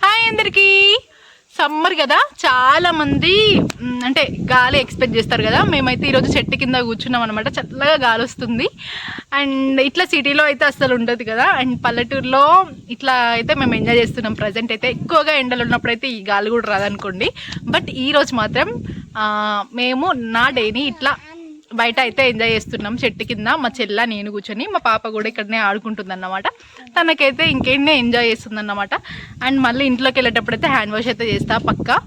Hi అందరికి. Summer కదా, చాలా మంది అంటే గాలి ఎక్స్పెక్ట్ చేస్తారు కదా. మేమైతే ఈరోజు చెట్టు కింద కూర్చున్నాం అనమాట. చల్లగా గాలి వస్తుంది. అండ్ ఇట్లా సిటీలో అయితే అస్సలు ఉండదు కదా. అండ్ పల్లెటూరులో ఇట్లా అయితే మేము ఎంజాయ్ చేస్తున్నాం. ప్రజెంట్ అయితే ఎక్కువగా ఎండలు ఉన్నప్పుడు అయితే ఈ గాలి కూడా రాదనుకోండి. బట్ ఈరోజు మాత్రం మేము నా డేని ఇట్లా బయట అయితే ఎంజాయ్ చేస్తున్నాం. చెట్టు కింద మా చెల్ల నేను కూర్చొని, మా పాప కూడా ఇక్కడనే ఆడుకుంటుంది అన్నమాట. తనకైతే ఇంకేంటే ఎంజాయ్ చేస్తుంది అన్నమాట. అండ్ మళ్ళీ ఇంట్లోకి వెళ్ళేటప్పుడు అయితే హ్యాండ్ వాష్ అయితే చేస్తా పక్కా.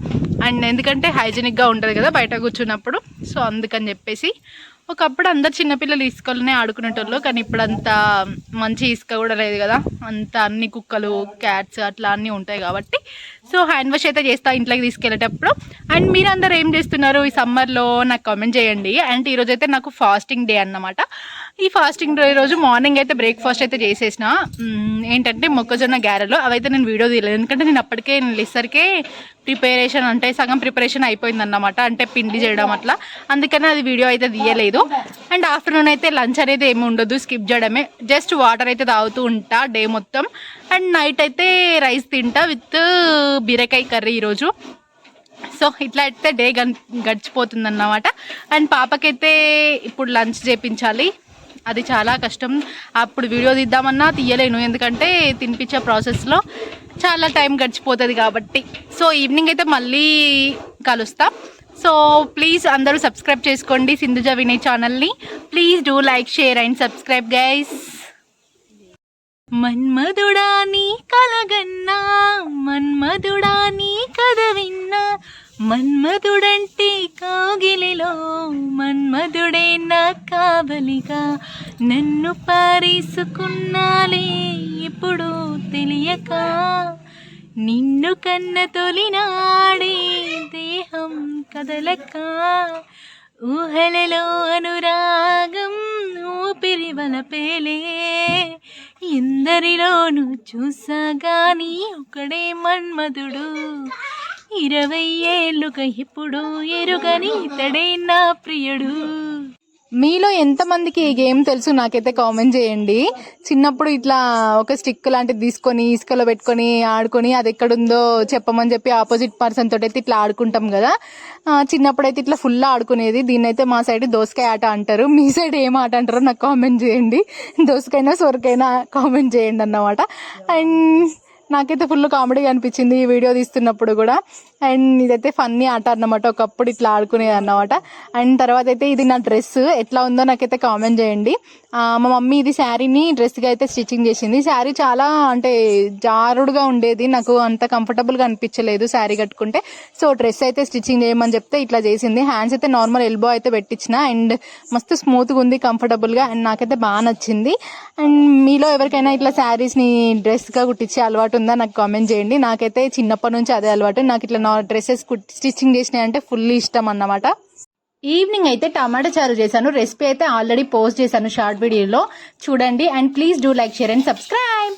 అండ్ ఎందుకంటే హైజీనిక్గా ఉంటుంది కదా బయట కూర్చున్నప్పుడు. సో అందుకని చెప్పేసి ఒకప్పుడు అందరు చిన్నపిల్లలు ఇసుకలోనే ఆడుకునేటోళ్ళు. కానీ ఇప్పుడు అంత మంచి ఇసుక కూడా లేదు కదా. అంత అన్ని కుక్కలు, క్యాట్స్ అట్లా అన్నీ ఉంటాయి కాబట్టి సో హ్యాండ్ వాష్ అయితే చేస్తా ఇంట్లోకి తీసుకెళ్ళేటప్పుడు. అండ్ మీరందరూ ఏం చేస్తున్నారు ఈ సమ్మర్లో నాకు కామెంట్ చేయండి. అండ్ ఈరోజు అయితే నాకు ఫాస్టింగ్ డే అన్నమాట. ఈ ఫాస్టింగ్ డే రోజు మార్నింగ్ అయితే బ్రేక్ఫాస్ట్ అయితే చేసేసిన. ఏంటంటే మొక్కజొన్న గారెలు. అవైతే నేను వీడియో తీయలేదు, ఎందుకంటే నేను అప్పటికే లేసరికే ప్రిపరేషన్ అంటే సగం ప్రిపరేషన్ అయిపోయిందన్నమాట. అంటే పిండి చేయడం అట్లా, అందుకని అది వీడియో అయితే తీయలేదు. అండ్ ఆఫ్టర్నూన్ అయితే లంచ్ అనేది ఏమి ఉండదు, స్కిప్ చేయడమే. జస్ట్ వాటర్ అయితే తాగుతూ ఉంటా డే మొత్తం. అండ్ నైట్ అయితే రైస్ తింటా విత్ బీరకాయ కర్రీ ఈరోజు. సో ఇట్లా అయితే డే గడిచిపోతుంది అన్నమాట. అండ్ పాపకైతే ఇప్పుడు లంచ్ చేయించాలి. అది చాలా కష్టం. అప్పుడు వీడియో తీద్దామన్నా తీయలేను, ఎందుకంటే తినిపించే ప్రాసెస్లో చాలా టైం గడిచిపోతుంది కాబట్టి. సో ఈవినింగ్ అయితే మళ్ళీ కలుస్తాం. సో ప్లీజ్ అందరూ సబ్స్క్రైబ్ చేసుకోండి సింధుజ వినయ్ ఛానల్ని. Please do like, share and subscribe guys. మన్మధుడా నీ కలగన్నా, మన్మధుడా నీ కథ విన్నా, మన్మధుడంటే కాగిలిలో మన్మధుడే నా కావలిగా, నన్ను పారేసుకున్నాలే ఇప్పుడు తెలియక, నిన్ను కన్న తొలినాడే దేహం కదలక, ఊహలలో అనురాగం ఊపిరి వలపేలే, ఎందరిలోనూ చూసాగాని ఒకడే మన్మధుడు, 20 ఏళ్ళుగా ఇప్పుడు ఎరుగని ఇతడే నా ప్రియుడు. మీలో ఎంతమందికి ఈ గేమ్ తెలుసు నాకైతే కామెంట్ చేయండి. చిన్నప్పుడు ఇట్లా ఒక స్టిక్ లాంటిది తీసుకొని ఇసుకలో పెట్టుకొని ఆడుకొని అది ఎక్కడుందో చెప్పమని చెప్పి ఆపోజిట్ పర్సన్ తోటి అయితే ఇట్లా ఆడుకుంటాం కదా. చిన్నప్పుడైతే ఇట్లా ఫుల్ ఆడుకునేది. దీన్నైతే మా సైడ్ దోసకాయ ఆట అంటారు. మీ సైడ్ ఏం ఆట అంటారో నాకు కామెంట్ చేయండి. దోసకైనా సొరకైనా కామెంట్ చేయండి అన్నమాట. అండ్ నాకైతే ఫుల్ కామెడీగా అనిపించింది ఈ వీడియో తీస్తున్నప్పుడు కూడా. అండ్ ఇదైతే ఫన్నీ ఆట అన్నమాట, ఒకప్పుడు ఇట్లా ఆడుకునేది అన్నమాట. అండ్ తర్వాత అయితే ఇది నా డ్రెస్ ఎట్లా ఉందో నాకైతే కామెంట్ చేయండి. మా మమ్మీ ఇది శారీని డ్రెస్గా అయితే స్టిచ్చింగ్ చేసింది. శారీ చాలా అంటే జారుడుగా ఉండేది, నాకు అంత కంఫర్టబుల్గా అనిపించలేదు శారీ కట్టుకుంటే. సో డ్రెస్ అయితే స్టిచ్చింగ్ చేయమని చెప్తే ఇట్లా చేసింది. హ్యాండ్స్ అయితే నార్మల్ ఎల్బో అయితే పెట్టించిన. అండ్ మస్తు స్మూత్గా ఉంది, కంఫర్టబుల్గా. అండ్ నాకైతే బాగా నచ్చింది. అండ్ మీలో ఎవరికైనా ఇట్లా శారీస్ని డ్రెస్గా కుట్టించే అలవాటు ఉందా నాకు కామెంట్ చేయండి. నాకైతే చిన్నప్పటి నుంచి అదే అలవాటు. నాకు ఇట్లా డ్రెస్సెస్ స్టిచ్చింగ్ చేసినాయి అంటే ఫుల్ ఇష్టం అన్నమాట. ఈవినింగ్ అయితే టమాటా చారు చేశాను. రెసిపీ అయితే ఆల్రెడీ పోస్ట్ చేశాను షార్ట్ వీడియోలో, చూడండి. And please do like, share and subscribe.